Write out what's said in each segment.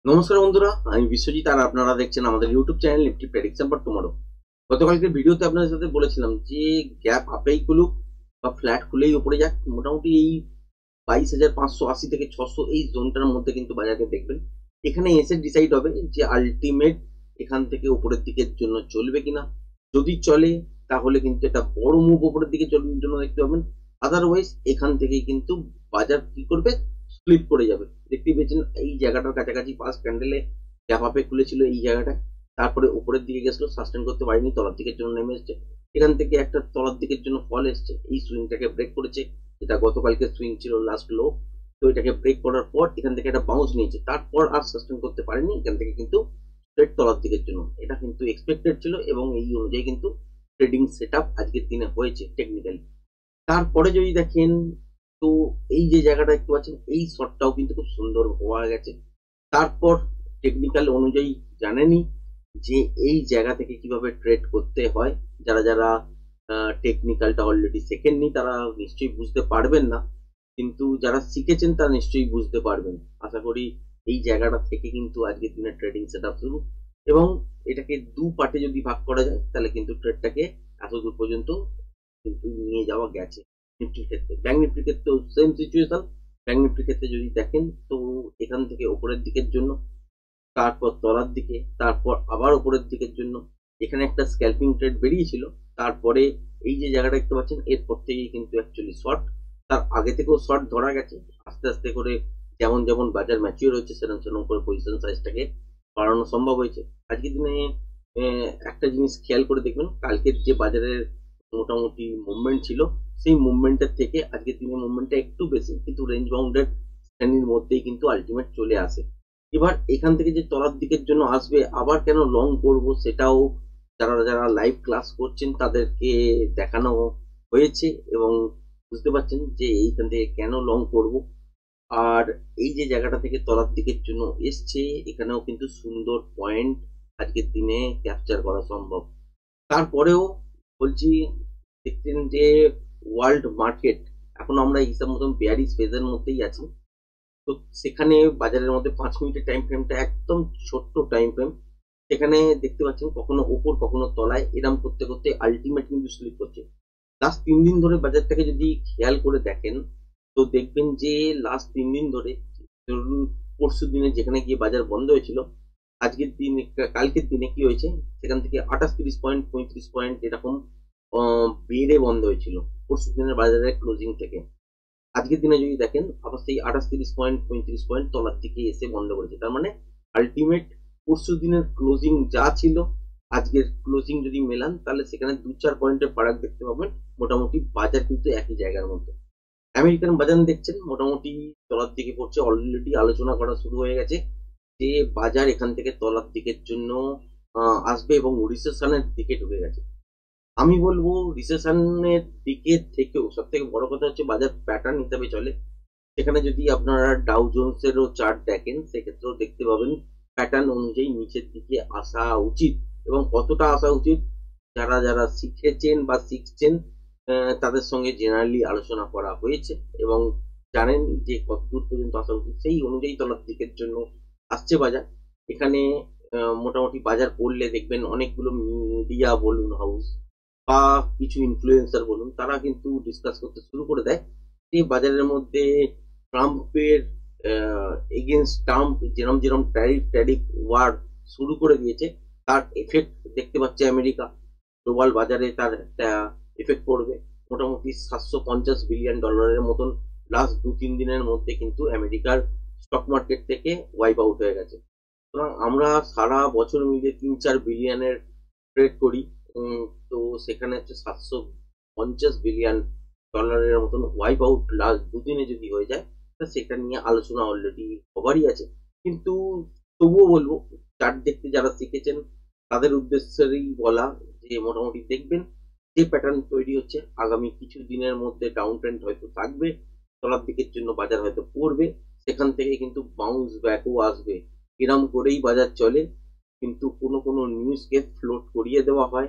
নমস্কার বন্ধুরা, আমি বিশ্বজিৎ আর আপনারা দেখছেন আমাদের YouTube channel Nifty prediction for tomorrow. গতকালকে ভিডিওতে আপনাদের সাথে বলেছিলাম যে গ্যাপ আপেই খুলুক বা ফ্ল্যাট খুলেই উপরে যাক, মোটামুটি এই 22,580 থেকে 600 এই জোনটার মধ্যে কিন্তু বাজারকে দেখবেন। এখানে এসে ডিসাইড হবে যে আলটিমেট এখান থেকে উপরের দিকের জন্য চলবে কিনা। যদি চলে তাহলে কিন্তু একটা বড় মুভ উপরের দিকে চলার জন্য দেখতে পাবেন। আদারওয়াইজ এখান থেকেই কিন্তু বাজার কি করবে, স্লিপ করে যাবে। দেখতেই পেয়েছেন এই জায়গাটার কাছাকাছি ফার্স্ট ক্যান্ডেলে গ্যাপ আপে খুলেছিল এই জায়গাটায়, তারপরে উপরের দিকে গেছিল, সাস্টেন করতে পারেনি, তলার দিকের জন্য নেমে এসছে। এখান থেকে একটা তলার দিকের জন্য ফল এসছে, এই সুইংটাকে ব্রেক করেছে। এটা গতকালকে সুইং ছিল লাস্ট লো, তো এটাকে ব্রেক করার পর এখান থেকে একটা বাউন্স নিয়েছে, তারপর আর সাস্টেন করতে পারেনি, এখান থেকে কিন্তু স্ট্রেট তলার দিকের জন্য। এটা কিন্তু এক্সপেক্টেড ছিল এবং এই অনুযায়ী কিন্তু ট্রেডিং সেট আপ আজকের দিনে হয়েছে টেকনিক্যালি। তারপরে যদি দেখেন, তো এই যে জায়গাটা দেখতে পাচ্ছেন এই শটটাও কিন্তু খুব সুন্দর হওয়া গেছে। তারপর টেকনিক্যাল অনুযায়ী জানেনই যে এই জায়গা থেকে কিভাবে ট্রেড করতে হয়। যারা যারা টেকনিক্যালটা অলরেডি শেখেননি তারা নিশ্চয়ই বুঝতে পারবেন না, কিন্তু যারা শিখেছেন তারা নিশ্চয়ই বুঝতে পারবেন। আশা করি এই জায়গাটা থেকে কিন্তু আজকের দিনে ট্রেডিং সেট আপ শুরু, এবং এটাকে দু পার্টে যদি ভাগ করা যায় তাহলে কিন্তু ট্রেডটাকে এত দূর পর্যন্ত কিন্তু নিয়ে যাওয়া গেছে। নিফটির ক্ষেত্রে, ব্যাংক নিফটির ক্ষেত্রেও সেম সিচুয়েশন। ব্যাংক নিফটির ক্ষেত্রে যদি দেখেন, তো এখান থেকে উপরের দিকের জন্য, তারপর তলার দিকে, তারপর আবার উপরের দিকের জন্য। এখানে একটা স্ক্যালপিং ট্রেড বেরিয়েছিল, তারপরে এই যে জায়গাটা দেখতে পাচ্ছেন এরপর থেকেই কিন্তু অ্যাকচুয়ালি শর্ট। তার আগে থেকেও শর্ট ধরা গেছে, আস্তে আস্তে করে যেমন যেমন বাজার ম্যাচিওর হচ্ছে সেরকম সেরকম করে পজিশন সাইজটাকে বাড়ানো সম্ভব হয়েছে। আজকের দিনে একটা জিনিস খেয়াল করে দেখবেন, কালকের যে বাজারের মোটামুটি মুভমেন্ট ছিল সেই মুভমেন্টের থেকে আজকের দিনের মুভমেন্টটা একটু বেশি, কিন্তু রেঞ্জ বাউন্ডেড শ্রেণীর মধ্যেই কিন্তু আলটিমেট চলে আসে। এবার এখান থেকে যে তলার দিকের জন্য আসবে, আবার কেন লং করবো সেটাও যারা যারা লাইভ ক্লাস করছেন তাদেরকে দেখানো হয়েছে, এবং বুঝতে পারছেন যে এইখান থেকে কেন লং করব। আর এই যে জায়গাটা থেকে তলার দিকের জন্য এসছে, এখানেও কিন্তু সুন্দর পয়েন্ট আজকের দিনে ক্যাপচার করা সম্ভব। তারপরেও বলছি, দেখছেন যে ওয়ার্ল্ড মার্কেট এখন আমরা হিসাব মতন বেয়ারিশ ফেজের মধ্যেই আছি। তো সেখানে বাজারের মধ্যে 5 মিনিটের টাইম ফ্রেমটা একদম ছোট্ট টাইম ফ্রেম, সেখানে দেখতে পাচ্ছেন কখনো ওপর কখনো তলায় এরম করতে করতে আলটিমেট কিন্তু স্লিপ করছে। লাস্ট 3 দিন ধরে বাজারটাকে যদি খেয়াল করে দেখেন, তো দেখবেন যে লাস্ট 3 দিন ধরে, ধরুন পরশু দিনে যেখানে গিয়ে বাজার বন্ধ হয়েছিল, আজকের দিনে কালকের দিনে কি হয়েছে, সেখান থেকে 28-30 পয়েন্ট 35 পয়েন্ট এরকম বেড়ে বন্ধ হয়েছিল পরশু দিনের বাজারের ক্লোজিং থেকে। আজকের দিনে যদি দেখেন আবার সেই 28-30 পয়েন্ট 35 পয়েন্ট তলার দিকে এসে বন্ধ করেছে। তার মানে আলটিমেট পরশু দিনের ক্লোজিং যা ছিল আজকের ক্লোজিং যদি মেলান তাহলে সেখানে 2-4 পয়েন্টের ফারাক দেখতে পাবেন। মোটামুটি বাজার কিন্তু একই জায়গার মধ্যে। আমেরিকান বাজার দেখছেন মোটামুটি তলার দিকে পড়ছে, অলরেডি আলোচনা করা শুরু হয়ে গেছে যে বাজার এখান থেকে তলার দিকের জন্য আসবে এবং রিসেশনের দিকে ঢুকে গেছে। আমি বলবো রিসেশনের দিকে থেকেও সব থেকে বড় কথা হচ্ছে বাজার প্যাটার্ন হিসাবে চলে। সেখানে যদি আপনারা ডাউ জোন্সেরও চার্ট দেখেন সেক্ষেত্রেও দেখতে পাবেন প্যাটার্ন অনুযায়ী নিচের দিকে আসা উচিত, এবং কতটা আসা উচিত যারা যারা শিখেছেন বা শিখছেন তাদের সঙ্গে জেনারেলি আলোচনা করা হয়েছে এবং জানেন যে কত দূর পর্যন্ত আসা উচিত, সেই অনুযায়ী তলার দিকের জন্য আসছে বাজার। এখানে মোটামুটি বাজার পড়লে দেখবেন অনেকগুলো মিডিয়া বলুন হাউস বা কিছু ইনফ্লুয়েন্সার বলুন, তারা কিন্তু ডিসকাস করতে শুরু করে দেয় যে বাজারের মধ্যে ট্রাম্পের এগেনস্ট ট্রাম্প যেরম যেরম ট্যারিফ ওয়ার শুরু করে দিয়েছে তার এফেক্ট দেখতে পাচ্ছে আমেরিকা। গ্লোবাল বাজারে তার একটা এফেক্ট পড়বে। মোটামুটি $750 বিলিয়ন মতন লাস্ট 2-3 দিনের মধ্যে কিন্তু আমেরিকার স্টক মার্কেট থেকে ওয়াইপ আউট হয়ে গেছে। সুতরাং আমরা সারা বছর মিলিয়ে 3-4 বিলিয়নের ট্রেড করি, তো সেখানে হচ্ছে $750 বিলিয়ন মতন ওয়াইপ আউট লাস্ট দুদিনে যদি হয়ে যায়, সেটা নিয়ে আলোচনা অলরেডি হবারই আছে। কিন্তু তবুও বলবো চার্ট দেখতে যারা শিখেছেন তাদের উদ্দেশ্যেই বলা যে মোটামুটি দেখবেন যে প্যাটার্ন তৈরি হচ্ছে আগামী কিছু দিনের মধ্যে ডাউন ট্রেন্ড হয়তো থাকবে, তলার দিকের জন্য বাজার হয়তো পড়বে, সেখান থেকে কিন্তু বাউন্স ব্যাকও আসবে। এরম করেই বাজার চলে, কিন্তু কোনো কোনো নিউজকে ফ্লোট করিয়ে দেওয়া হয়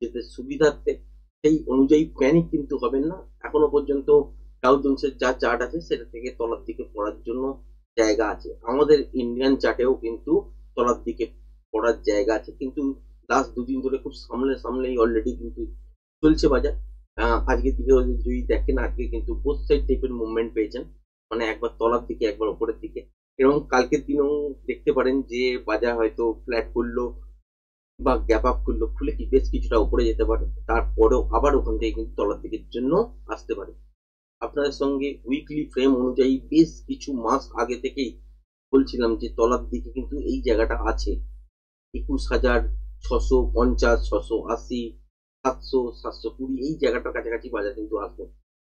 যেতে সুবিধার্থে, সেই অনুযায়ী প্যানিক কিন্তু হবেন না। এখনো পর্যন্ত ডাউ জোন্সের যা চার্ট আছে সেটা থেকে তলার দিকে পড়ার জন্য জায়গা আছে। আমাদের ইন্ডিয়ান চার্টেও কিন্তু তলার দিকে পড়ার জায়গা আছে, কিন্তু লাস্ট দুদিন ধরে খুব সামলেই অলরেডি কিন্তু চলছে বাজার। আজকের দিকে যদি দেখেন, আজকে কিন্তু বোথ সাইড টাইপের মুভমেন্ট পেয়েছেন, মানে একবার তলার দিকে একবার উপরের দিকে। এবং কালকের দিনেও দেখতে পারেন যে বাজার হয়তো ফ্ল্যাট করলো বা গ্যাপ আপ করলো, খুলে কি বেশ কিছুটা উপরে যেতে পারে, তারপরেও আবার ওখান থেকে কিন্তু তলার দিকের জন্য আসতে পারে। আপনাদের সঙ্গে উইকলি ফ্রেম অনুযায়ী বেশ কিছু মাস আগে থেকেই বলছিলাম যে তলার দিকে কিন্তু এই জায়গাটা আছে, 21,650, 680, 700, 720 এই জায়গাটার কাছাকাছি বাজার কিন্তু আসবে।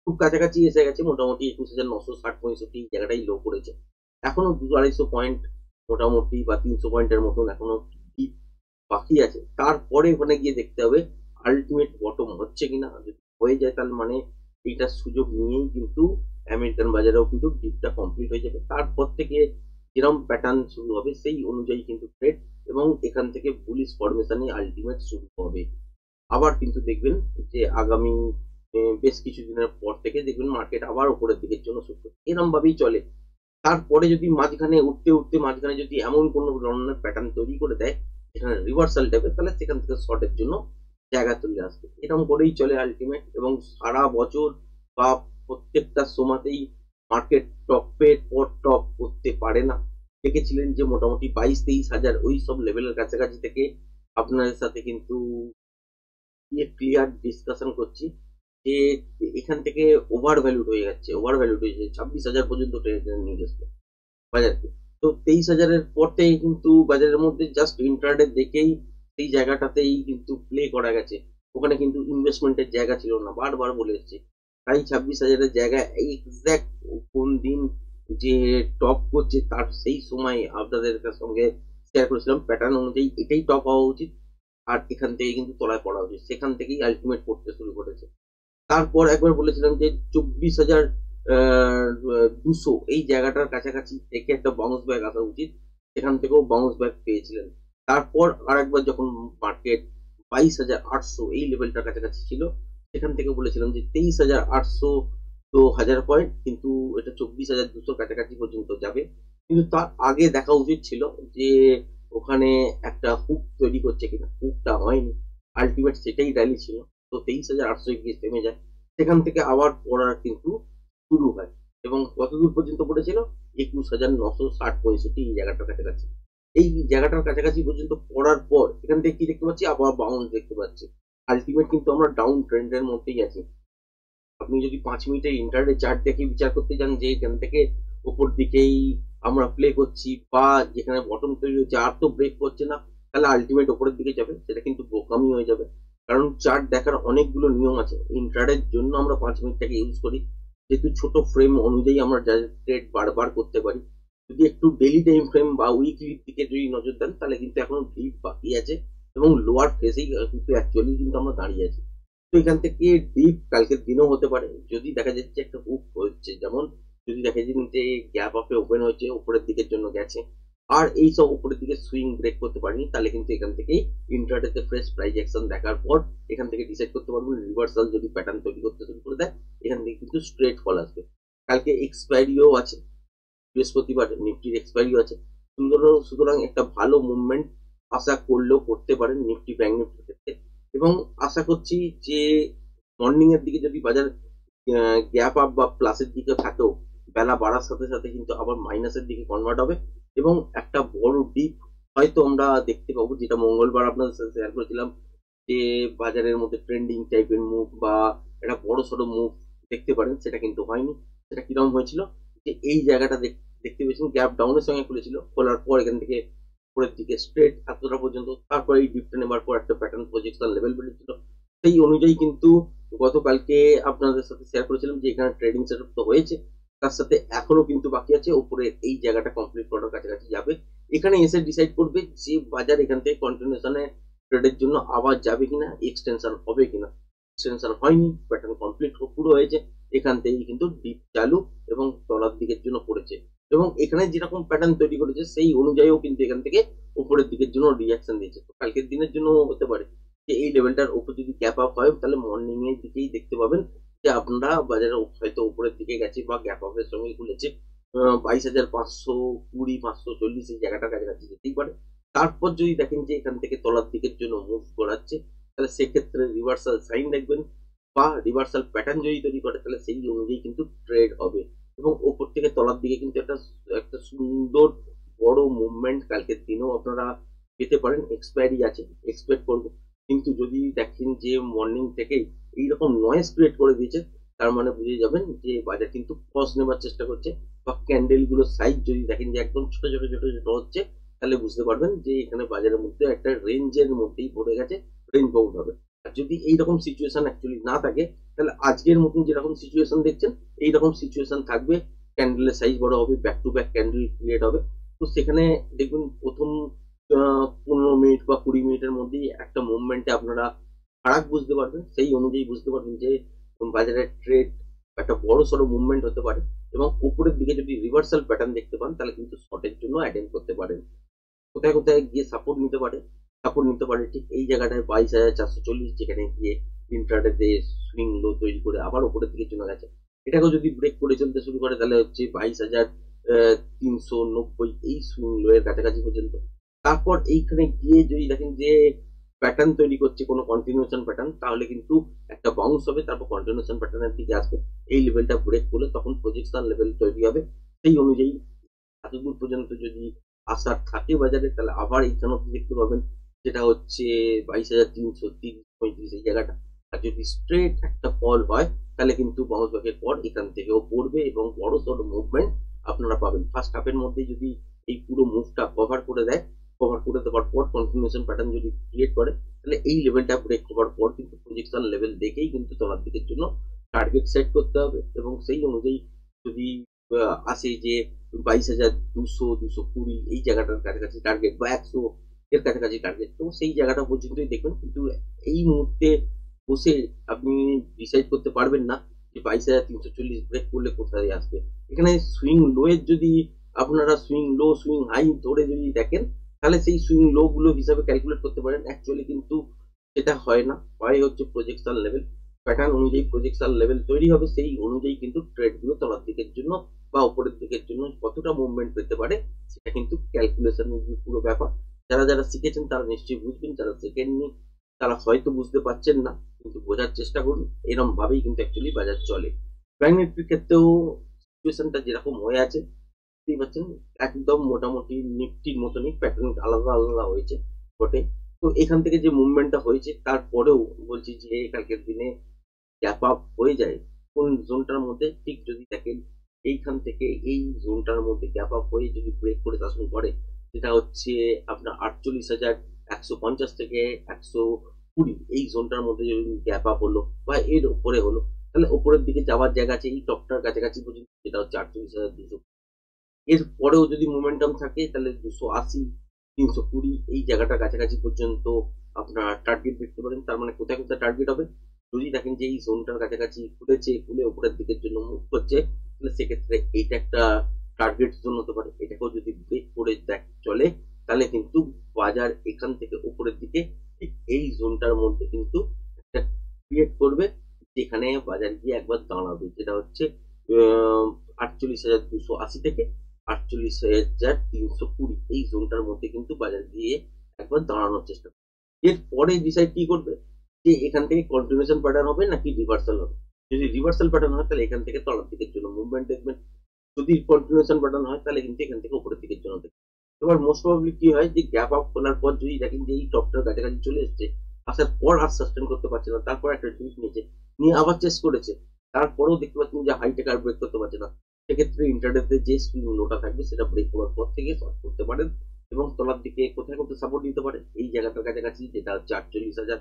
খুব কাছাকাছি এসে গেছে, মোটামুটি 21,960, 65 জায়গাটাই লো করেছে। এখনো 200-250 পয়েন্ট মোটামুটি বা 300 পয়েন্টের মতন এখনো বাকি আছে। তারপরে ওখানে গিয়ে দেখতে হবে আলটিমেট বটম হচ্ছে কিনা। যদি হয়ে যায় তাহলে মানে এইটার সুযোগ নিয়েই কিন্তু আমেরিকান বাজারেও কিন্তু ডিপটা কমপ্লিট হয়ে যাবে। তারপর থেকে যেরকম প্যাটার্ন শুরু হবে সেই অনুযায়ী কিন্তু ট্রেড, এবং এখান থেকে বুলিশ ফরমেশনে আলটিমেট শুরু হবে। আবার কিন্তু দেখবেন যে আগামী বেশ কিছুদিনের পর থেকে দেখবেন মার্কেট আবার উপরের দিকের জন্য শুরু করবে, এরকম ভাবেই চলে। তারপরে যদি মাঝখানে উঠতে মাঝখানে যদি এমন কোনো ধরনের প্যাটার্ন তৈরি করে দেয় যেখানে রিভার্সাল টাইপের, তাহলে সেখান থেকে শর্টের জন্য জায়গা চলে আসবে। এরকম করেই চলে আলটিমেট, এবং সারা বছর বা প্রত্যেকটা সময়তেই মার্কেট টপের পর টপ করতে পারে না। দেখেছিলেন যে মোটামুটি 22-23 হাজার ওই সব লেভেলের কাছাকাছি থেকে আপনাদের সাথে কিন্তু ক্লিয়ার ডিসকাশন করছি যে এখান থেকে ওভার ভ্যালুড হয়ে যাচ্ছে, 26,000 পর্যন্ত টেনে নিয়ে গেছিল বাজারকে। তো 23,000-এর পর থেকে কিন্তু বাজারের মধ্যে জাস্ট ইন্ট্রাডে দেখেই সেই জায়গাটাতেই কিন্তু প্লে করা গেছে, ওখানে কিন্তু ইনভেস্টমেন্টের জায়গা ছিল না, বারবার বলে এসেছি। তাই 26,000-এর জায়গায় এক্সাক্ট কোন দিন যে টপ করছে তার সেই সময় আপনাদের সঙ্গে শেয়ার করেছিলাম প্যাটার্ন অনুযায়ী এটাই টপ হওয়া উচিত, আর এখান থেকে কিন্তু তলায় পড়া উচিত। সেখান থেকেই আলটিমেট পড়তে শুরু করেছে। তারপর একবার বলেছিলাম যে 24,200 এই জায়গাটার কাছাকাছি থেকে একটা বাউন্স ব্যাক আসা উচিত, সেখান থেকেও বাউন্স ব্যাক পেয়েছিলেন। তারপর আরেকবার যখন মার্কেট 22,800 এই লেভেলটার কাছাকাছি ছিল, সেখান থেকে বলেছিলাম যে 23,800 তো 1000 পয়েন্ট, কিন্তু এটা 24,200 কাছাকাছি পর্যন্ত যাবে। কিন্তু তার আগে দেখা উচিত ছিল যে ওখানে একটা হুক তৈরি করছে কিনা, হুকটা হয়নি। আলটিমেট সেটাই র্যালি ছিল। তো 23,800 গিয়ে থেমে যায়, সেখান থেকে আবার পড়ার কিন্তু শুরু হয়, এবং কতদূর পর্যন্ত পড়েছিল 21,960-65 এই জায়গাটার কাছাকাছি। এই জায়গাটার কাছাকাছি পর্যন্ত পড়ার পর এখান থেকে কি দেখতে পাচ্ছি, আবার বাউন্স দেখতে পাচ্ছি। আলটিমেট কিন্তু আমরা ডাউন ট্রেন্ডের মধ্যেই আছি। আপনি যদি 5 মিনিটের ইন্টারডে চার্ট দেখে বিচার করতে যান যে এখান থেকে উপর দিকেই আমরা প্লে করছি বা যেখানে বটম তৈরি হচ্ছে আর তো ব্রেক করছে না, তাহলে আলটিমেট উপরের দিকে যাবে, সেটা কিন্তু বোকামি হয়ে যাবে। কারণ চার্ট দেখার অনেকগুলো নিয়ম আছে। ইন্টারডের জন্য আমরা 5 মিনিটটাকে ইউজ করি, যেহেতু ছোট ফ্রেম অনুযায়ী আমরা ট্রেড বারবার করতে পারি। যদি একটু ডেইলি টাইম ফ্রেম বা উইকলির দিকে যদি নজর দেন, তাহলে কিন্তু এখনো ডিপ বাকি আছে, এবং লোয়ার ফেসেই কিন্তু অ্যাকচুয়ালি কিন্তু আমরা দাঁড়িয়ে আছি। তো এখান থেকে ডিপ কালকের দিনও হতে পারে, যদি দেখা যাচ্ছে একটা হুক হচ্ছে, যেমন যদি দেখা যায় যে গ্যাপ আপে ওপেন হয়েছে উপরের দিকের জন্য গেছে, আর এই সব উপরের দিকে সুইং ব্রেক করতে পারেনি, তাহলে কিন্তু এখান থেকে ইন্টারডেতে ফ্রেশ প্রাইস অ্যাকশন দেখার পর এখান থেকে ডিসাইড করতে পারবো রিভার্সাল যদি প্যাটার্ন তৈরি করতে শুরু করে দেয়, এখান থেকে কিন্তু স্ট্রেট ফল আসবে। কালকে এক্সপায়ারিও আছে, বৃহস্পতিবার নিফটির এক্সপায়ারিও আছে। সুতরাং একটা ভালো মুভমেন্ট আশা করলেও করতে পারেন নিফটি ব্যাংক নিফটির ক্ষেত্রে। এবং আশা করছি যে মর্নিং এর দিকে যদি বাজার গ্যাপ আপ বা প্লাসের দিকে থাকেও, বেলা বাড়ার সাথে সাথে কিন্তু আবার মাইনাসের দিকে কনভার্ট হবে, এবং একটা বড় ডিপ হয়তো আমরা দেখতে পাবো, যেটা মঙ্গলবার আপনাদের সাথে শেয়ার করেছিলাম যে বাজারের মধ্যে ট্রেন্ডিং টাইপের মুভ বা একটা বড় সড়ো মুভ দেখতে পারেন, সেটা কিন্তু হয়নি। সেটা কিরকম হয়েছিল যে এই জায়গাটা দেখতে পেয়েছেন গ্যাপ ডাউনের সঙ্গে খুলেছিল, খোলার পর এখান থেকে উপরের দিকে স্ট্রেট এতটা পর্যন্ত, তারপর এই ডিপটা নেবার পর একটা প্যাটার্ন প্রজেকশন লেভেল বেরিয়েছিল। সেই অনুযায়ী কিন্তু গতকালকে আপনাদের সাথে শেয়ার করেছিলাম যে এখানে ট্রেডিং সেটআপ তো হয়েছে, তার সাথে এখনো কিন্তু বাকি আছে, উপরে এই জায়গাটা কমপ্লিট করার কাছাকাছি যাবে। এখানে এসে ডিসাইড করবে যে বাজার এখান থেকে কন্টিনিউশনে ট্রেডের জন্য আবার যাবে কিনা, এক্সটেনশন হবে কিনা। এক্সটেনশন হয়নি, প্যাটার্ন কমপ্লিট পুরো হয়েছে, এখান থেকেই কিন্তু ডিপ চালু এবং তলার দিকের জন্য পড়েছে, এবং এখানে যেরকম প্যাটার্ন তৈরি করেছে সেই অনুযায়ীও কিন্তু এখান থেকে উপরের দিকের জন্য রিয়াকশন দিয়েছে। তো কালকের দিনের জন্য হতে পারে যে এই লেভেলটার উপর যদি গ্যাপ আপ হয়, তাহলে মর্নিং এর দিকেই দেখতে পাবেন যে আপনারা বাজারে হয়তো উপরের দিকে গেছে বা গ্যাপ আপের সঙ্গে খুলেছে, 22,520, 540 এই জায়গাটার কাছাকাছি যেতেই পারে। তারপর যদি দেখেন যে এখান থেকে তলার দিকের জন্য মুভ করাচ্ছে, তাহলে সেক্ষেত্রে রিভার্সাল সাইন দেখবেন বা রিভার্সাল প্যাটার্ন যদি তৈরি করে তাহলে সেই অনুযায়ী কিন্তু ট্রেড হবে। এবং ওপর থেকে তলার দিকে কিন্তু একটা সুন্দর বড় মুভমেন্ট কালকের দিনেও আপনারা পেতে পারেন। এক্সপায়ারি আছে, এক্সপেক্ট করব। কিন্তু যদি দেখেন যে মর্নিং থেকেই এইরকম নয়েজ ক্রিয়েট করে দিয়েছে, তার মানে বুঝে যাবেন যে বাজার কিন্তু পজ নেবার চেষ্টা করছে। বা ক্যান্ডেল গুলোর সাইজ যদি দেখেন যে একদম ছোট ছোট ছোট ছোট হচ্ছে, তাহলে বুঝতে পারবেন যে এখানে বাজারের মধ্যে একটা রেঞ্জের মধ্যেই পড়ে গেছে, রেঞ্জ বাউন্ড হবে। আর যদি এইরকম সিচুয়েশন অ্যাকচুয়ালি না থাকে, তাহলে আজকের মতন যেরকম সিচুয়েশন দেখছেন এইরকম সিচুয়েশন থাকবে। ক্যান্ডেলের সাইজ বড় হবে, back to back candle create হবে। তো সেখানে দেখবেন প্রথম 15 মিনিট বা 20 মিনিটের মধ্যেই একটা মুভমেন্টে আপনারা ফারাক বুঝতে পারবেন। সেই অনুযায়ী বুঝতে পারবেন যে বাজারের ট্রেড একটা বড় সড়ো মুভমেন্ট হতে পারে। এবং উপরের দিকে যদি রিভার্সাল প্যাটার্ন দেখতে পান, তাহলে কিন্তু শর্টের জন্য অ্যাটেন্ড করতে পারেন। কোথায় কোথায় গিয়ে সাপোর্ট নিতে পারে? সাপোর্ট নিতে পারে ঠিক এই জায়গাটায় 22,440, যেখানে গিয়ে ইন্ট্রাডেতে সুইং লো তৈরি করে আবার উপরের দিকে চলে গেছে। এটাকেও যদি ব্রেক করে চলতে শুরু করে, তাহলে হচ্ছে 22,390 এই সুইং লো এর কাছাকাছি পর্যন্ত। তারপর এইখানে গিয়ে যদি দেখেন যে প্যাটার্ন তৈরি করছে কোনো কন্টিনিউশন প্যাটার্ন, তাহলে কিন্তু একটা বাউন্স হবে, তারপর কন্টিনিউশন প্যাটার্নের দিকে আসবে। এই লেভেলটা ব্রেক করলে তখন প্রজেকশন লেভেল তৈরি হবে। সেই অনুযায়ী এতদূর পর্যন্ত যদি আসার থাকে বাজারে, তাহলে আবার এইখানে দেখতে পাবেন, যেটা হচ্ছে 22,330-35 এই জায়গাটা। আর যদি স্ট্রেট একটা ফল হয়, তাহলে কিন্তু বাউন্স ব্যাকের পর এখান থেকেও পড়বে এবং বড় সড় মুভমেন্ট আপনারা পাবেন। ফার্স্ট হাফের মধ্যে যদি এই পুরো মুভটা কভার করে দেয়, কভার করে দেওয়ার পর কন্টিনিউশন প্যাটার্ন যদি ক্রিয়েট করে, তাহলে এই লেভেলটা ব্রেক করার পর কিন্তু প্রজেকশন লেভেল দেখেই কিন্তু তলার দিকের জন্য টার্গেট সেট করতে হবে। এবং সেই অনুযায়ী যদি আসে যে 22,200, 220 এই জায়গাটার কাছাকাছি টার্গেট বা 100 এর কাছাকাছি টার্গেট, তো সেই জায়গাটা পর্যন্তই দেখবেন। কিন্তু এই মুহূর্তে বসে আপনি ডিসাইড করতে পারবেন না যে 22,340 ব্রেক করলে কোথায় আসবে। এখানে সুইং লো এর যদি আপনারা সুইং লো সুইং হাই ধরে যদি দেখেন, তাহলে সেই সুইং লো গুলো হিসাবে ক্যালকুলেট করতে পারেন। অ্যাকচুয়ালি কিন্তু সেটা হয় না, হয় হচ্ছে প্রজেকশন লেভেল প্যাটার্ন অনুযায়ী প্রজেকশন লেভেল তৈরি হবে। সেই অনুযায়ী কিন্তু ট্রেড গুলো তলার দিকের জন্য বা উপরের দিকের জন্য কতটা মুভমেন্ট পেতে পারে, সেটা কিন্তু ক্যালকুলেশন পুরো ব্যাপার। যারা যারা শিখেছেন তারা নিশ্চয়ই বুঝবেন, যারা শেখেননি তারা হয়তো বুঝতে পারছেন না, কিন্তু বোঝার চেষ্টা করুন। এরকম ভাবেই কিন্তু অ্যাকচুয়ালি বাজার চলে। ব্যাংক নিফটির ক্ষেত্রেও সিচুয়েশনটা যেরকম হয়ে আছে, বুঝতেই পারছেন, একদম মোটামুটি নিফটির মতনই প্যাটার্ন আলাদা আলাদা হয়েছে বটে। তো এখান থেকে যে মুভমেন্টটা হয়েছে, তারপরেও বলছি যে কালকের দিনে গ্যাপ আপ হয়ে যায় কোন জোনটার মধ্যে, ঠিক যদি দেখেন এইখান থেকে এই জোনটার মধ্যে গ্যাপ আপ হয়ে যদি ব্রেক করে শাসন করে, সেটা হচ্ছে আপনার 48,150 থেকে 120 এই জোনটার মধ্যে যদি গ্যাপ আপ হলো বা এর উপরে হলো, তাহলে উপরের দিকে যাওয়ার জায়গা আছে এই টপটার কাছাকাছি পর্যন্ত, যেটা হচ্ছে 48,200। এর পরেও যদি মোমেন্টাম থাকে, তাহলে 280, 320 এই জায়গাটার কাছাকাছি পর্যন্ত আপনার টার্গেট দেখতে পারেন। তার মানে কোথায় কোথায় টার্গেট হবে, যদি দেখেন যে এই জোনটার কাছাকাছি খুলেছে, খুলে উপরের দিকের জন্য মুভ করছে, তাহলে সেক্ষেত্রে এইটা একটা টার্গেট জোন হতে পারে। এটাকেও যদি ব্রেক করে চলে, তাহলে কিন্তু বাজার এখান থেকে উপরের দিকে ঠিক এই জোনটার মধ্যে কিন্তু একটা ক্রিয়েট করবে, যেখানে বাজার গিয়ে একবার দাঁড়াবে, যেটা হচ্ছে 48,280 থেকে 48,320 এই জোনটার মধ্যে কিন্তু বাজার গিয়ে একবার দাঁড়ানোর চেষ্টা করবে। এরপরে ডিসাইড কি করবে যে এখান থেকে কন্টিনিউশন প্যাটার্ন হবে নাকি রিভার্সাল হবে। যদি রিভার্সাল প্যাটার্ন হয়, তাহলে এখান থেকে তলার দিকের জন্য মুভমেন্ট দেখবেন। যদি কন্টিনিউশন প্যাটার্ন হয়, তাহলে কিন্তু এখান থেকে উপরের দিকের জন্য দেখবেন। এবার মোস্ট প্রবাবলি কি হয় যে গ্যাপ আপ খোলার পর যদি দেখেন যে এই টপটার কাছাকাছি চলে এসছে, আসার পর আর সাস্টেন করতে পারছে না, তারপর একটা ডিপ নিয়েছে, নিয়ে আবার চেস করেছে, তারপরেও দেখতে পাচ্ছেন যে হাই টেকার ব্রেক করতে পারছে না, সেক্ষেত্রে ইন্টারডেতে যে সুইং লোটা থাকবে সেটা ব্রেক করার পর থেকে শর্ট করতে পারেন। এবং তলার দিকে কোথায় কোথায় সাপোর্ট দিতে পারে, এই জায়গাটার কাছাকাছি, যেটা হচ্ছে 48,000।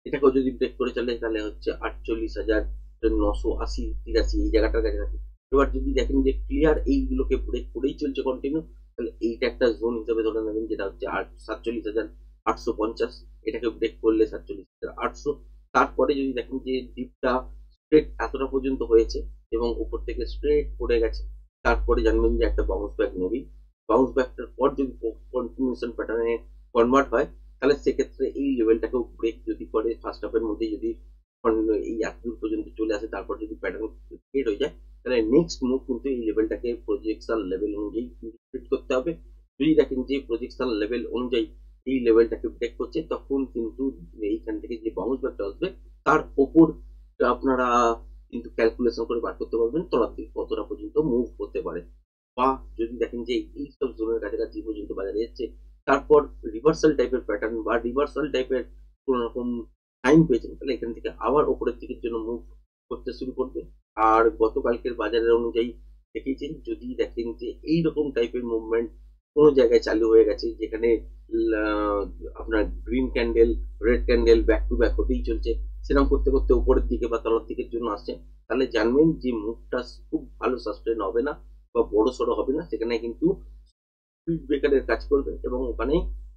এটাকেও যদি ব্রেক করে চলে, তাহলে হচ্ছে 48,980, 83 এই জায়গাটার কাছাকাছি। এবার যদি দেখেন যে ক্লিয়ার এইগুলোকে ব্রেক করেই চলছে কন্টিনিউ, তাহলে এইটা একটা জোন হিসেবে ধরে নেবেন, যেটা হচ্ছে 47,850। এটাকে ব্রেক করলে 47,800। তারপরে যদি দেখেন যে ডিপটা স্ট্রেট এতটা পর্যন্ত হয়েছে এবং উপর থেকে স্ট্রেট পড়ে গেছে, তারপরে জানবেন যে একটা বাউন্স ব্যাক নেবেই। বাউন্স ব্যাকটার পর যদি কন্টিনিউশন প্যাটার্নে কনভার্ট হয়, তাহলে সেক্ষেত্রে এই লেভেলটাকেও ব্রেক যদি করে ফার্স্ট হাফের মধ্যে, যদি এই এতদূর পর্যন্ত চলে আসে, তারপর যদি প্যাটার্ন ক্রিয়েট হয়ে যায়, তাহলে নেক্সট মুভ কিন্তু এই লেভেলটাকে প্রজেকশন লেভেল অনুযায়ী ফিট করতে হবে। যদি দেখেন যে প্রজেকশন লেভেল অনুযায়ী এই লেভেলটাকে ব্রেক করছে, তখন কিন্তু এইখান থেকে যে বাউন্স ব্যাকটা আসবে তার ওপর আপনারা কিন্তু ক্যালকুলেশন করে বার করতে পারবেন তলার দিকে কতটা পর্যন্ত মুভ করতে পারে। বা যদি দেখেন যে এই সব জোনের কাছাকাছি পর্যন্ত বাজারে এসছে, তারপর রিভার্সাল টাইপের প্যাটার্ন বা রিভার্সাল টাইপের কোন রকম টাইম পেয়েছেন, তাহলে এখান থেকে আবার ওপরের দিকের জন্য মুভ করতে শুরু করবে। আর গতকালকের বাজারের অনুযায়ী দেখেছেন, যদি দেখেন যে এইরকম টাইপের মুভমেন্ট কোনো জায়গায় চালু হয়ে গেছে, যেখানে আপনার green candle red candle back to back হতেই চলছে, সেরকম করতে করতে উপরের দিকে বা তলার দিকের জন্য আসছে, তাহলে জানবেন যে মুভটা খুব ভালো সাস্টেন হবে না বা বড় সড়ো হবে না, সেখানে কিন্তু স্পিড ব্রেকারের কাজ করবে এবং ওখানে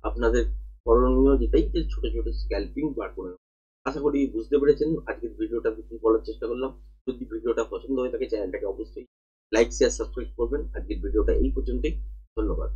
আপনাদের করণীয় যেটাই যে ছোট ছোট স্ক্যাল্পিং বার করে নেওয়া। আশা করি বুঝতে পেরেছেন। আজকের ভিডিওটা বলার চেষ্টা করলাম। যদি ভিডিওটা পছন্দ হয়ে থাকে চ্যানেলটাকে অবশ্যই লাইক শেয়ার সাবস্ক্রাইব করবেন। আজকের ভিডিওটা এই পর্যন্তই। ধন্যবাদ।